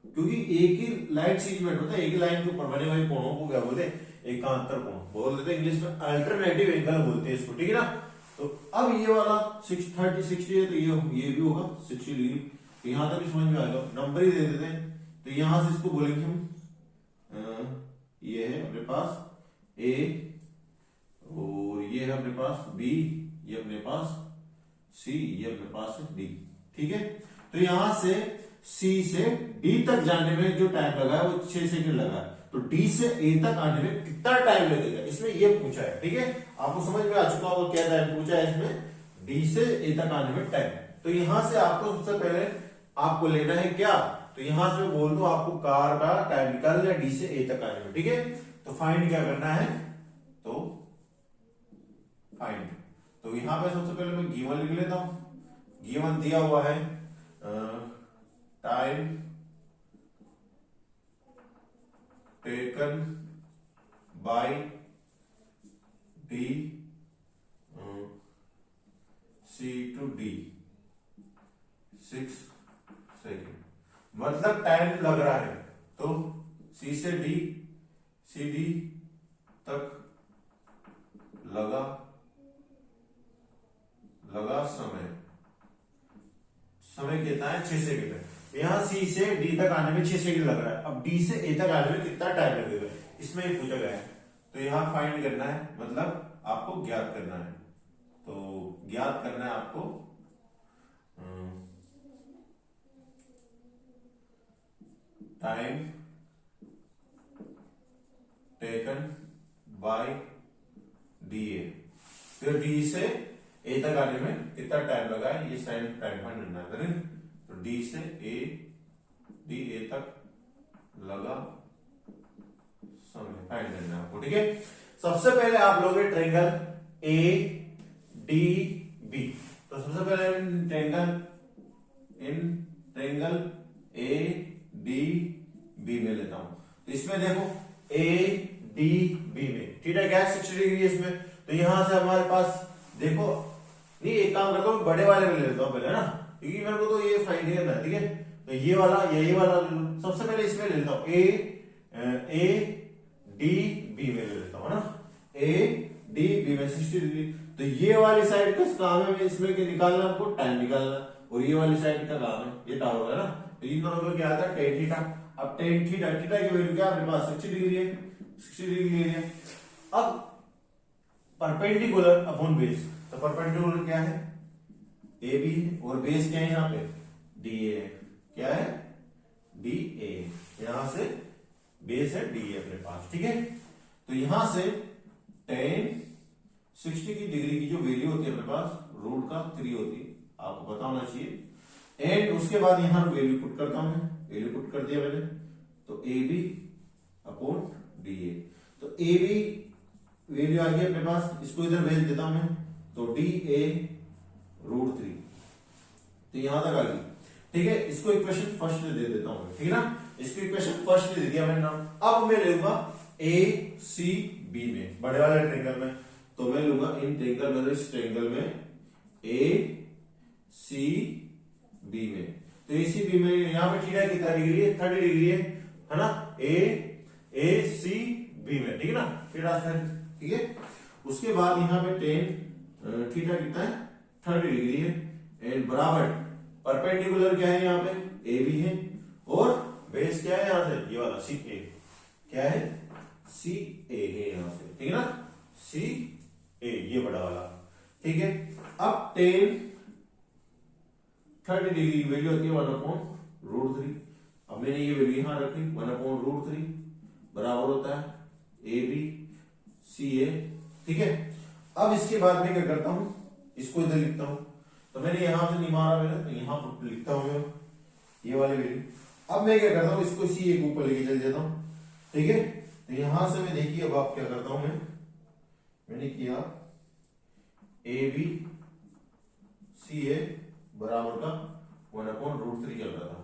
क्योंकि एक ही लाइन सीगमेंट होता है, एक ही लाइन के ऊपर बने हुए कोणों को क्या बोलते हैं, एकांतर कोण बोल देते हैं, इंग्लिश में अल्टरनेटिव एंगल बोलते हैं इसको, ठीक है ना। तो अब ये वाला 30 60 है तो ये भी होगा 60 डिग्री, तो यहां तक भी समझ में आएगा। नंबर ही दे देते हैं, तो यहां से इसको बोलेंगे हम, ये है अपने पास ए और ये है अपने पास बी, ये अपने पास सी, ये अपने पास है डी, ठीक है। तो यहां से सी से डी तक जाने में जो टाइम लगा है वो 6 सेकंड लगा है, तो डी से ए तक आने में कितना टाइम लगेगा, इसमें ये पूछा है, ठीक है। आपको समझ में आ चुका होगा क्या टाइम पूछा है इसमें, डी से ए तक आने में टाइम। तो यहां से आपको सबसे पहले आपको लेना है क्या, तो यहां से मैं बोल दूं आपको कार का टाइम निकालना है डी से ए तक आने में, ठीक है। तो फाइंड क्या करना है, तो फाइंड, तो यहां पे सबसे पहले मैं गिवन लिख लेता हूं। गिवन दिया हुआ है time taken by D C to D 6 second, मतलब टाइम लग रहा है, तो सी से डी, सी डी तक लगा समय कितना है, 6 सेकंड है। यहां सी से डी तक आने में 6 सेकंड लग रहा है, अब डी से ए तक आने में कितना टाइम लगेगा इसमें ही पूछा गया है। तो यहां फाइंड करना है, मतलब आपको ज्ञात करना है, तो ज्ञात करना है आपको time taken by D A, फिर डी से ए तक आने में कितना टाइम लगा है, ये टाइम फाइंड करना है। तो डी से डी ए तक लगा समय फाइंड करना है आपको, ठीक है। सबसे पहले आप लोगे ट्रायंगल ए डी बी, तो सबसे पहले ट्रायंगल ए डी बी में लेता हूं। तो इसमें देखो ए डी बी में थीटा क्या है, 60 डिग्री है इसमें, तो यहां से हमारे पास देखो, नहीं एक काम करता हूं बड़े वाले में ले लेता हूं पहले ना, क्योंकि मेरे को तो ये फाइंड करना है, ठीक है। तो ये वाला ये वाला ले लो, सबसे पहले इसमें ले लेता हूं ए डी बी में ले लेता हूं ना, ए डी बी में 60 डिग्री। तो ये वाली साइड का काम है इसमें के निकालना, आपको टाइम निकालना, और ये वाली साइड का काम है, ये टावर है ना, तो इन दोनों को क्या आता है टेन थीटा। अब टेन थीटा की वैल्यू क्या अपने पास 60 डिग्री है, 60 डिग्री है। अब परपेंडिकुलर अपॉन बेस, तो परपेंडिकुलर क्या है, ए बी है, और बेस क्या है यहाँ पे डी ए है, क्या है डी ए, यहां से बेस है डी ए अपने पास, ठीक है। तो यहां से टेन 60 की डिग्री की जो वैल्यू होती है अपने पास रूट का 3 होती है, आपको पता होना चाहिए। एंड उसके बाद यहां वैल्यू पुट करता हूं मैं, वैल्यू पुट कर दिया मैंने, तो A B upon D A, तो ए बी वैल्यू आ गई अपने पास, इसको इधर भेज देता हूं मैं, तो डी ए रूट 3, तो यहां तक आ गई, ठीक है। इसको इक्वेशन फर्स्ट दे देता हूं, ठीक है ना, इसको इक्वेशन फर्स्ट दे दिया मैंने नाम। अब मैं लूंगा ए सी बी में, बड़े वाले ट्रायंगल में, तो मैं लूंगा इन ट्रायंगल में, इस ट्रायंगल में ए सी बी में, तो ए सी बी में यहां पे थीटा कितना डिग्री है, 30 डिग्री है ना, ए सी बी में, ठीक है ना, थीटा, ठीक है। उसके बाद यहां पे टेन थीटा कितना है 30 डिग्री है, एंड बराबर परपेंडिकुलर क्या है यहाँ पे ए बी है, और बेस क्या है यहां से ये वाला सी ए, क्या है सी ए है यहां से, ठीक है ना, सी ए ये बड़ा वाला, ठीक है। अब टेन 30 डिग्री की वैल्यू होती है 1/√3, अब मैंने ये वैल्यू यहां रखी 1/√3 बराबर होता है ए बी सी ए, ठीक है। अब इसके बाद मैं क्या करता हूं, इसको इधर लिखता हूं, तो मैंने यहां से नहीं मारा मैंने, तो यहां पर लिखता हूं मैं ये वाली वैल्यू। अब मैं क्या करता हूं, इसको सी ए के ऊपर लेके चल जाता हूं, ठीक है। तो यहां से मैं देखिए अब आप क्या करता हूं, मैंने किया ए बी सी ए बराबर का 1/√3 चल रहा था,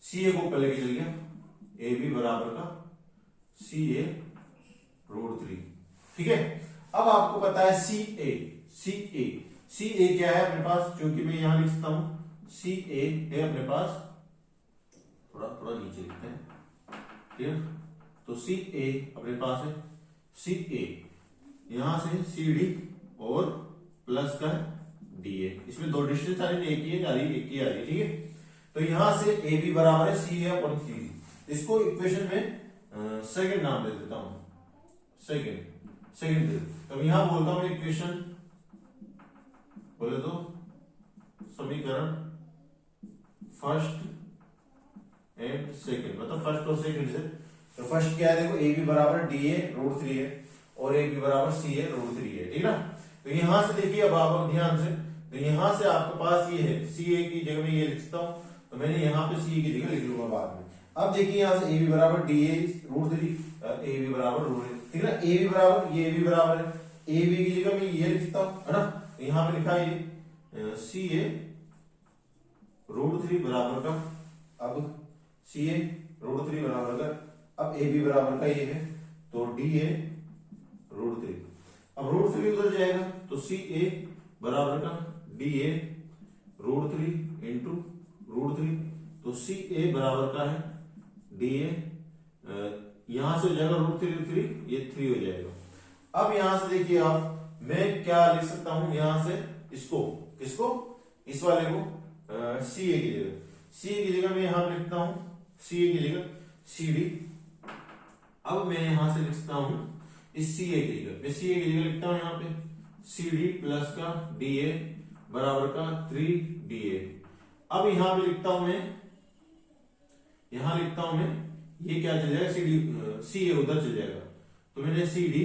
सी ए को ऊपर लेके चल गया, ए बी बराबर का सी ए √3, ठीक है। अब आपको पता है सी सी ए। सी ए क्या है अपने पास, क्योंकि मैं यहां लिखता हूं सी ए है अपने पास, थोड़ा थोड़ा नीचे लिखते हैं, ठीक है। तो सी ए अपने पास है, सी ए यहां से सी डी और प्लस का डी ए, इसमें दो डिस्टेंस आ रही है, एक ही आ रही है, एक ही आ रही है, ठीक है। तो यहां से ए बी बराबर है सी ए अपॉन सी डी। इसको इक्वेशन में सेकंड नाम दे देता हूं, सेकंड दे। तो यहां बोलता हूं इक्वेशन, बोले तो समीकरण फर्स्ट एंड सेकंड, मतलब फर्स्ट और सेकंड से। तो फर्स्ट क्या है देखो, ए बी बराबर डी ए रूट 3 है और ए बी बराबर सी ए रूट 3 है, ठीक है ना। तो यहां से देखिए अब आप ध्यान से, तो यहां से आपके पास ये है सी ए की जगह में ये लिखता हूं, तो मैंने यहां पे सी ए की जगह लिख लूंगा बाद में। अब देखिए यहां से ए बी बराबर D A root 3, A B बराबर रूट 3, ठीक है ना। ए बी बराबर ये बी बराबर है, ए बी की जगह में ये लिखता हूं, है ना। तो यहां पे लिखा है सी ए रूट 3 बराबर का, अब सी ए रूट 3 बराबर का, अब ए बी बराबर का ये है, तो डी ए रूट 3। अब रूट 3 उधर जाएगा तो सी ए बराबर का D A root 3 into root 3, तो सी ए बराबर का है डी ए, यहां से हो जाएगा रूट 3 ये 3 हो जाएगा। अब यहां से देखिए आप, मैं क्या लिख सकता हूं यहां से, इसको किसको, इस वाले को सी ए की जगह, सी ए की जगह मैं यहां पे लिखता हूं सी ए की जगह सी डी। अब मैं यहां से लिखता हूं इस सी ए की जगह, मैं सी ए की जगह लिखता हूं यहां पे सी डी प्लस का डी ए बराबर का 3 डी ए। अब यहां पे लिखता हूं मैं, यहां लिखता हूं मैं, ये क्या चल जाएगा, सी डी सी ए उधर चल जाएगा, तो मैंने C D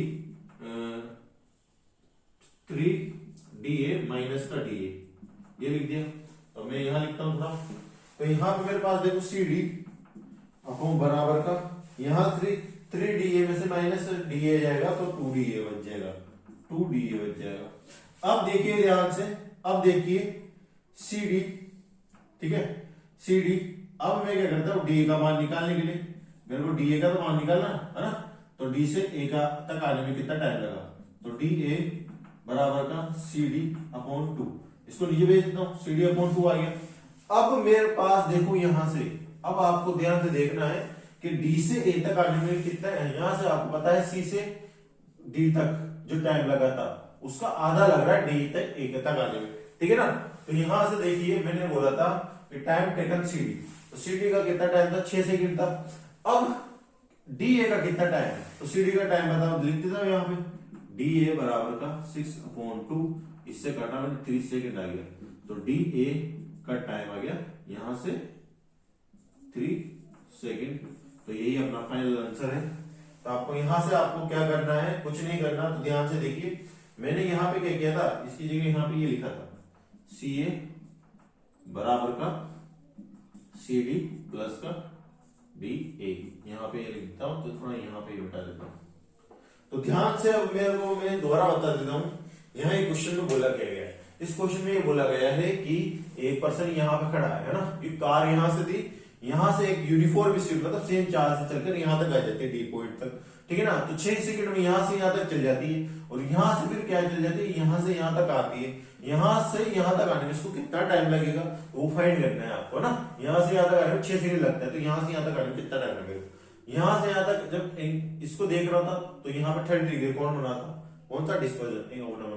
3 D A minus का डी ए ये लिख दिया। तो मैं यहां लिखता हूं थोड़ा, तो यहां पे मेरे पास देखो सी डी अपॉन बराबर का, यहां 3 डी ए में से माइनस डी ए जाएगा तो 2 डी ए बच जाएगा, 2 डी ए बच जाएगा। अब देखिए ध्यान से, अब देखिए सी डी, ठीक है, सी डी। अब मैं क्या करता हूं, डी ए का मान निकालने के लिए मेरे को डी ए का तो मान निकालना है ना, तो डी से ए का तक आने में कितना टाइम लगा, तो डी ए बराबर का सी डी अपॉन 2, इसको नीचे भेज देता हूं, सी डी अपॉन 2 आ गया। अब मेरे पास देखो यहां से, अब आपको ध्यान से देखना है कि डी से ए तक आने में कितना है, यहां से आपको पता है सी से डी तक जो टाइम लगा था उसका आधा लग रहा है डी तक ए तक आने में, ठीक है ना। तो यहां से देखिए मैंने बोला था कि टाइम टेकन सी डी, तो सी डी का कितना टाइम था, 6 सेकंड था। अब डी ए का कितना टाइम है, तो सी डी का टाइम बताओ, लिख देता हूं यहां पे डी ए बराबर का 6/2, इससे काटा मैंने 3 सेकंड आ गया, तो डी ए का टाइम आ गया यहां से 3 सेकंड। तो यही अपना फाइनल आंसर है। तो आपको यहां से आपको क्या करना है, कुछ नहीं करना, तो ध्यान से देखिए मैंने यहां पे क्या किया था, इसकी जगह यहां पे ये लिखा था सी ए बराबर का सी डी प्लस का डी ए, यहां पे ये लिखता हूं, तो थोड़ा यहां पे बता देता हूं। तो ध्यान से अब मैं दोबारा बता देता हूं, यहां एक क्वेश्चन में बोला गया है, इस क्वेश्चन में ये बोला गया है कि एक पर्सन यहां पे खड़ा है ना, ये कार यहां से थी, यहां से एक यूनिफॉर्म स्पीड मतलब सेम चार्ज से चलकर यहां तक आ जाती है डी पॉइंट तक, ठीक है ना। तो 6 सेकंड में यहां से यहां तक चल जाती है, और यहां से फिर क्या चल जाती है, यहां से यहां तक आती है, यहां से यहां तक आने में इसको कितना टाइम लगेगा वो फाइंड करना है आपको ना। यहां से यहां तक आने में 6 सेकंड लगता है, तो यहां से यहां तक आने में कितना टाइम लगेगा, यहां से यहां तक जब इसको देख रहा था तो यहां पे 30 डिग्री कोण बना था, कौन सा डिस्पर्जन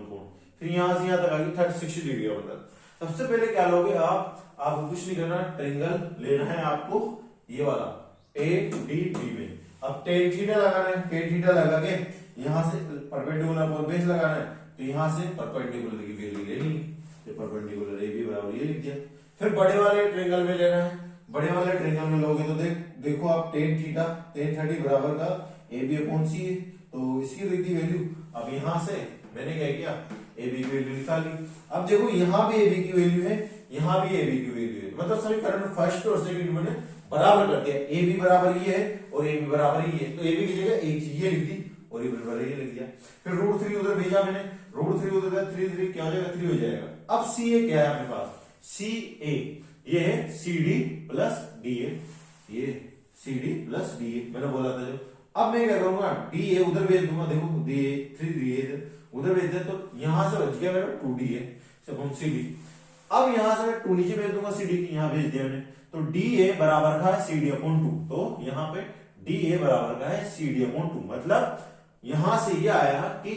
कोण, फिर यहां से यहां तक आ गई 60 डिग्री का मतलब। सबसे पहले क्या लोगे आपको कुछ नहीं करना, ट्रायंगल लेना है आपको ये वाला ए डी बी में। अब टेन थीटा लगाना है, टेन थीटा लगा के यहां से परपेंडिकुलर पर बेस लगाना है, तो यहां से परपेंडिकुलर की वैल्यू लेनी है, तो परपेंडिकुलर ए बी बराबर ये लिख दिया। फिर बड़े वाले ट्रायंगल में लेना है, बड़े वाले ट्रायंगल में लोगे तो देखो आप टेन थीटा टेन 30 बराबर का ए बी अपॉन सी है, तो इसकी लिख दी वैल्यू। अब यहां से मैंने क्या किया, ए बी की वैल्यू निकाली। अब देखो यहां भी ए बी की वैल्यू है, यहां भी ए बी की वैल्यू है, मतलब समीकरण फर्स्ट और सेकंड मैंने बराबर कर दिया, ए बी बराबर ये है और ए बी बराबर ये है, तो ए बी की जगह एक चीज ये लिख दी और ए बी बराबर ये लिख दिया। फिर रूट 3 उधर भेजा मैंने, रूट 3 उधर 3 क्या हो जाएगा, 3 हो जाएगा। अब सी ए क्या है अपने पास, सी ए ये है C D plus D A, ये C D plus D A मैंने बोला था जो। अब मैं क्या करूंगा, डी ए उधर भेज दूंगा, देखो डी ए 3 डी ए उधर भेज दे, तो यहां से बच गया मेरा 2d है, सपोज सी डी। अब यहां से मैं 2 नीचे भेज दूंगा, सी डी यहां भेज दिया मैंने, तो डी ए बराबर का है सी डी अपॉन 2। तो यहां पे डी ए बराबर का है सी डी अपॉन 2, मतलब यहां से ये आया कि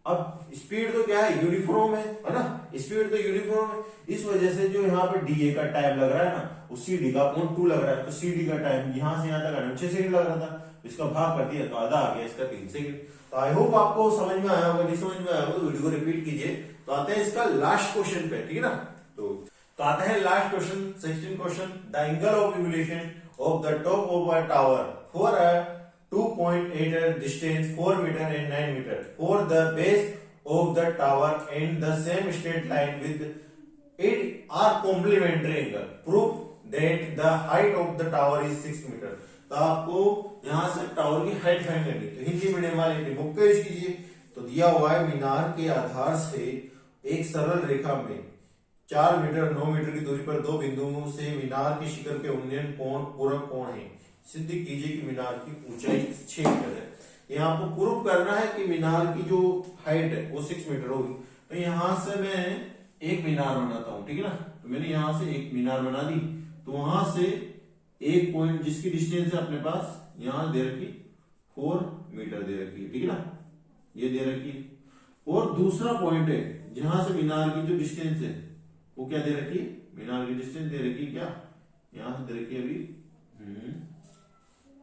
अब स्पीड तो क्या है, यूनिफॉर्म है ना, स्पीड तो यूनिफॉर्म है, इस वजह से जो यहाँ पे डी ए का टाइम लग रहा है ना, वो सी डी का अपॉन 2 लग रहा है, तो सी डी का टाइम यहां से यहां तक 6 सेकंड लग रहा था, इसका भाग कर दिया तो आधा आ गया, इसका 3 सेकंड। तो आई होप आपको समझ में आया होगा, नहीं समझ में आया होगा तो वीडियो को रिपीट कीजिए। तो आते हैं इसका लास्ट क्वेश्चन पे, ठीक है ना। तो आते हैं last question, 16 question. The angle of evolution of the top of a tower for a 2.8 distance 4 metre and 9 metre for the base of the tower and the same straight line with it are complementary angle, proof that the height of the tower is 6 metre. तो आपको यहां से tower की height find करनी, तो Hindi medium वाले book पे कीजिए। तो दिया हुआ है मीनार के आधार से एक सरल रेखा में 4 मीटर 9 मीटर की दूरी पर दो बिंदुओं से मीनार के शिखर के उन्नयन कोण पूरक कोण है, सिद्ध कीजिए कि मीनार की ऊंचाई 6 मीटर है। यहाँ आपको प्रूव करना है कि मीनार की जो हाइट है वो 6 मीटर होगी। तो यहां से मैं एक मीनार बनाता हूं, ठीक है ना। तो मैंने यहां से एक मीनार बना दी, तो वहां से एक पॉइंट जिसकी डिस्टेंस है अपने पास यहां दे रखी 4 मीटर दे रखी है, ठीक है ना, ये दे रखी है। और दूसरा पॉइंट है जहां से मीनार की जो डिस्टेंस है वो क्या दे रखी है, मीनार की डिस्टेंस दे रखी है क्या, यहां से दे रखी है अभी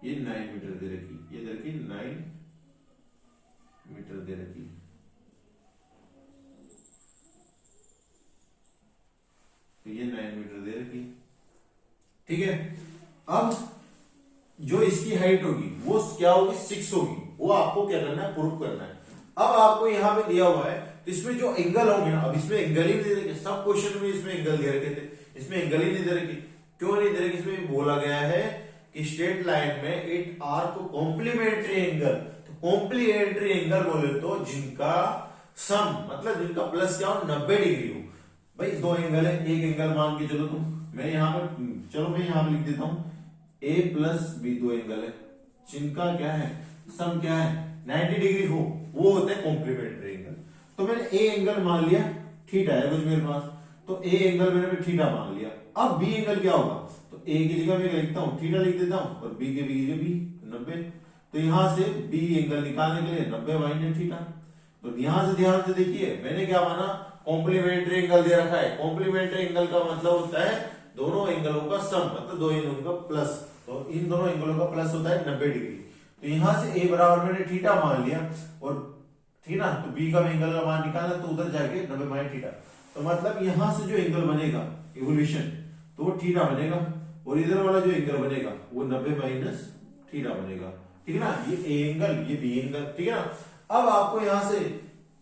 ये 9 मीटर दे रखी, ये दे रखी 9 मीटर दे रखी। तो ये 9 मीटर दे रखी, ठीक है। अब जो इसकी हाइट होगी वो क्या होगी, 6 होगी, वो आपको क्या करना है, प्रूफ करना है। अब आपको यहां पे दिया हुआ है, तो इसमें जो एंगल होंगे ना, अब इसमें एंगल ही नहीं दे रखे, सब क्वेश्चन में इसमें एंगल दे रखे थे, इसमें एंगल ही नहीं दे रखी। क्यों नहीं दे रखी, इसमें बोला गया है कि स्ट्रेट लाइन में इट आर को कॉम्प्लीमेंट्री एंगल। तो कॉम्प्लीमेंट्री एंगल बोले तो जिनका सम, मतलब जिनका प्लस क्या हो, 90 डिग्री हो। भाई दो एंगल है, एक एंगल मान के चलो तुम, मैं यहाँ पे, चलो मैं यहाँ पे लिख देता हूं a प्लस बी, दो एंगल है जिनका क्या है, सम क्या है 90 डिग्री हो, वो होता है कॉम्प्लीमेंट्री एंगल। तो मैंने a एंगल मान लिया, थीटा है कुछ मेरे पास, तो a एंगल मैंने थीटा मान लिया। अब b एंगल क्या होगा, तो a की जगह मैं लिखता हूँ थीटा लिख देता हूँ, और b की जगह b 90। तो यहां से b एंगल निकालने के लिए 90 माइनस थीटा। तो यहां से ध्यान से देखिए, मैंने क्या माना, कॉम्प्लीमेंट्री एंगल दे रखा है। कॉम्प्लीमेंट्री एंगल का मतलब होता है दोनों एंगलों का सम, मतलब दो एंगलों का प्लस। तो इन दोनों एंगलों का प्लस होता है 90 डिग्री। तो यहां से a बराबर मैंने थीटा मान लिया, और थीटा तो b का एंगल का मान निकालना, तो उधर जाके 90 माइनस थीटा। तो मतलब यहां से जो एंगल बनेगा इवोल्यूशन, तो वो थीटा बनेगा, और इधर वाला जो एंगल बनेगा वो 90 माइनस थीटा बनेगा, ठीक है ना। ये a एंगल, ये b एंगल, ठीक है ना। अब आपको यहां से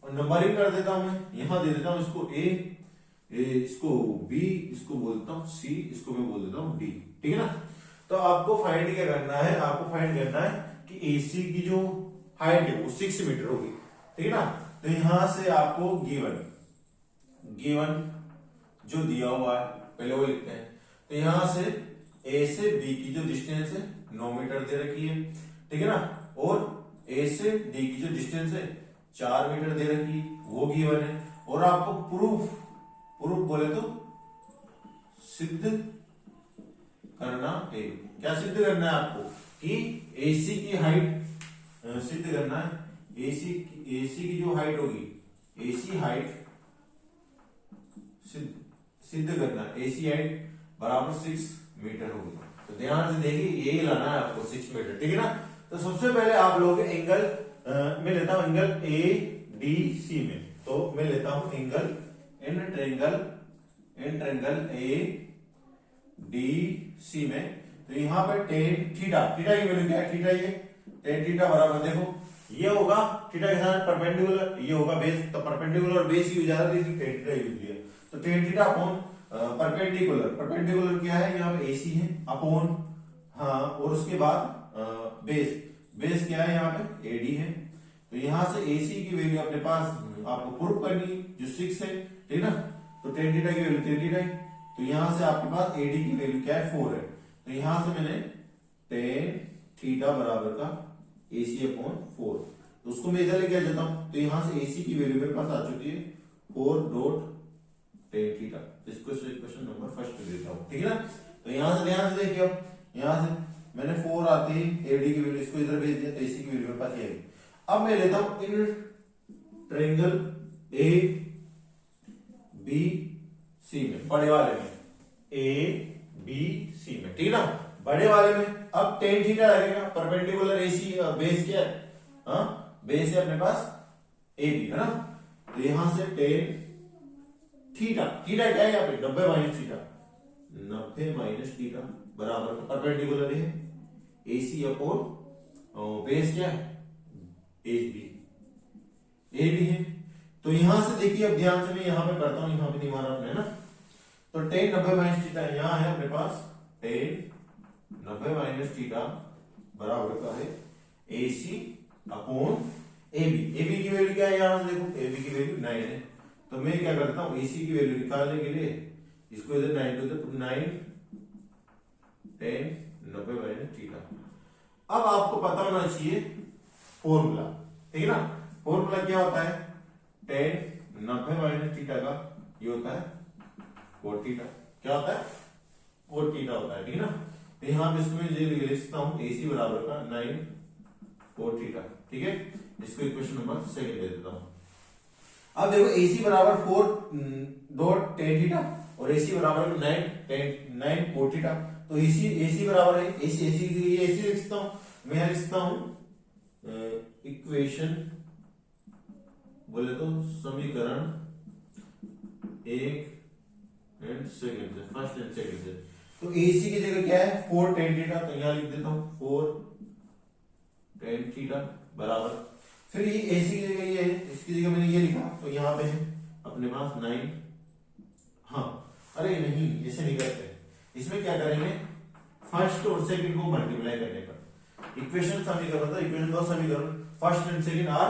नंबरिंग कर देता हूं, मैं यहां दे देता हूं इसको a, इसको b, इसको बोलता हूं c, इसको मैं बोल देता हूं d, ठीक है ना। तो आपको फाइंड क्या करना है, आपको फाइंड करना है कि AC की जो हाइट है वो 6 मीटर होगी, ठीक है ना। तो यहां से आपको गिवन जो दिया हुआ है पहले वो लिखते हैं। तो यहां से A से B की जो डिस्टेंस है 9 मीटर दे रखी है, ठीक है ना, और A से D की जो डिस्टेंस है 4 मीटर दे रखी है, वो गिवन है। और आपको प्रूफ बोले तो सिद्ध करना है। क्या सिद्ध करना है आपको, कि AC की हाइट सिद्ध करना है। AC की जो हाइट होगी, AC हाइट सिद्ध करना है, AC हाइट बराबर 6 मीटर होगी। तो ध्यान से देखिए, ये लाना है आपको 6 मीटर, ठीक है ना। तो सबसे पहले आप लोग एंगल, मैं लेता हूं एंगल ADC में, तो मैं लेता हूं एंगल इन ट्रायंगल ADC में। तो यहां पर टेन थीटा की वैल्यू क्या है, थीटा ये टेन थीटा बराबर, देखो ये होगा थीटा के साथ परपेंडिकुलर, ये होगा बेस, तो परपेंडिकुलर और बेस यूज आ रहा है, टेन थीटा यूज किया। तो टेन थीटा अपॉन परपेंडिकुलर क्या है, यहाँ पे AC है अपॉन, हाँ, और उसके बाद बेस क्या है, यहाँ पे AD है। तो यहां से AC की वैल्यू अपने पास आपको प्रूफ करनी है, जो 6 है, ठीक है ना। तो टेन थीटा की वैल्यू 10 थीटा है। तो यहां से आपके पास AD की वैल्यू क्या है, 4 है। तो यहां से मैंने टेन थीटा बराबर का AC अपॉन 4। तो उसको मैं इधर लेके आ जाता हूं, तो यहां से AC की वैल्यू मेरे पास आ चुकी है 4 डॉट टेन थीटा। इसको इक्वेशन नंबर फर्स्ट देता हूं, ठीक है ना। तो यहां से ध्यान से देखिए, अब यहां से मैंने 4 आती है AD की वैल्यू, इसको इधर भेज दिया, तो AC की वैल्यू मेरे पास ये आई। अब मैं लेता हूं in triangle A B C में, बड़े वाले में A B C में, ठीक है ना, बड़े वाले में। अब टेन थीटा लगेगा, परपेंडिकुलर AC बेस क्या है, हाँ बेस है अपने पास AB, है ना। तो यहां से टेन थीटा, थीटा क्या है यहाँ पे 90 माइनस थीटा, 90 माइनस थीटा बराबर परपेंडिकुलर है AC अपॉन बेस क्या है AB, AB है। तो यहां से देखिए, अब ध्यान से मैं यहां पे करता हूं, यहां पे नहीं मारा अपने ना। तो टेन 90 माइनस थीटा यहां है अपने पास, टेन 90 माइनस थीटा बराबर का है AC अपॉन AB। AB की वैल्यू क्या है, यहां से देखो AB की वैल्यू 9 है। तो मैं क्या करता हूं, AC की वैल्यू निकालने के लिए इसको इधर 9 टू द 9 10 90 माइनस थीटा। अब आपको पता होना चाहिए फॉर्मूला, ठीक है ना। फॉर्मूला क्या होता है, 10 90 माइनस थीटा का ये होता है cot थीटा। क्या होता है, cot थीटा होता है, ठीक है ना। तो यहां पे इसको ये लिखता हूं AC बराबर का 9 cot थीटा, ठीक है। इसको इक्वेशन नंबर सेकंड दे देता हूं। अब देखो AC बराबर 4 डॉट टेन थीटा और AC बराबर 9 cot थीटा। तो AC बराबर है AC लिखता हूं मैं, यहां लिखता हूं इक्वेशन बोले तो समीकरण 1 एंड सेकंड से, फर्स्ट एंड सेकंड से। तो AC की जगह क्या है 4 टेन थीटा, तो यहां लिख देता हूं 4 टेन थीटा बराबर, फिर ये AC की जगह ये है, इसकी जगह मैंने ये लिखा, तो यहां पे है अपने पास 9। हाँ अरे नहीं, ऐसे नहीं करते, इसमें क्या करेंगे फर्स्ट और सेकंड को मल्टीप्लाई करने पर इक्वेशन समीकरण था, इक्वेशन दो समीकरण first and second are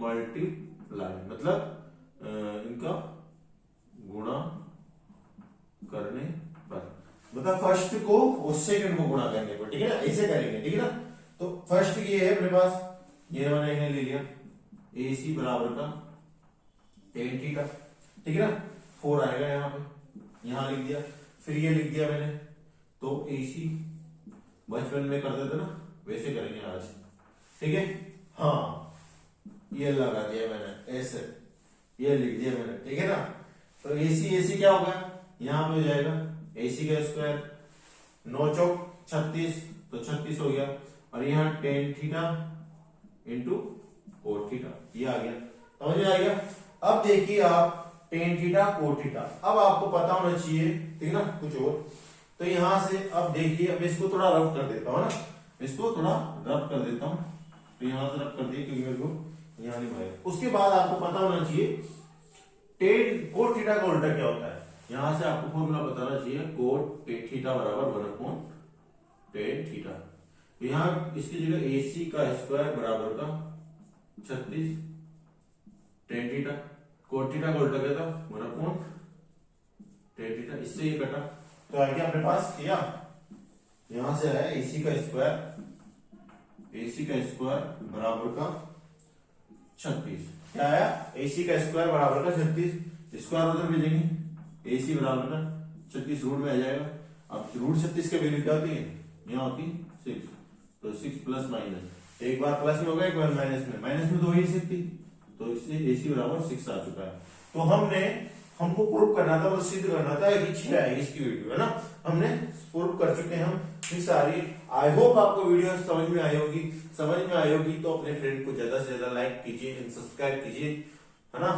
multiply, मतलब इनका गुणा करने पर, मतलब फर्स्ट को और सेकंड को गुणा करने पर, ठीक है ना, ऐसे करेंगे, ठीक है ना। तो फर्स्ट ये है अपने पास, ये मैंने ले लिया AC बराबर का टेन थीटा, ठीक है ना, 4 आएगा यहाँ पे, यहाँ लिख दिया, फिर ये लिख दिया मैंने। तो AC बचपन में करते थे ना, वैसे करेंगे आज, ठीक है। हाँ ये लगा दिया मैंने ऐसे, ये लिख दिया मैंने, ठीक है ना। तो AC क्या होगा, यहां पे हो जाएगा AC का स्क्वायर 9 चौक 36, तो 36 हो गया, और यहाँ tan theta into cot theta, ये आ गया, समझ में आ गया। अब देखिए आप टेन थीटा कोट थीटा, अब आपको पता होना चाहिए, ठीक है ना, कुछ और। तो यहां से अब देखिए, अब इसको थोड़ा रफ कर देता हूं ना, इसको थोड़ा रफ कर देता हूं, तो यहां से रफ कर दिया क्योंकि मेरे को यहां नहीं आएगा। उसके बाद आपको पता होना चाहिए टेन कोट थीटा का उल्टा क्या होता है, यहां से आपको फॉर्मूला बताना चाहिए कोट थीटा बराबर 1 अपॉन टेन थीटा। तो यहां इसकी जगह AC का स्क्वायर बराबर का 36 टेन थीटा, कोट थीटा का उल्टा क्या था 1 अपॉन टेन थीटा, इससे ये कटा, तो आ गया अपने पास क्या, यहां से आया AC का स्क्वायर बराबर का 36, क्या आया AC का स्क्वायर बराबर का 36, स्क्वायर उधर भेजेंगे, AC बराबर का 36 रूट में आ जाएगा। अब रूट 36 की वैल्यू क्या होती है, यहाँ होती 6, तो 6 प्लस माइनस, एक बार प्लस में होगा एक बार माइनस में तो हो ही सकती, तो इससे AC बराबर 6 आ चुका है। तो हमको प्रूव करना था, वो सिद्ध करना था कि 6 आएगी इसकी वैल्यू, है ना, हमने प्रूव कर चुके हैं हम 6 आ रही। आई होप आपको वीडियो समझ में आई होगी, तो अपने फ्रेंड को ज्यादा से ज्यादा लाइक कीजिए, सब्सक्राइब कीजिए, है ना।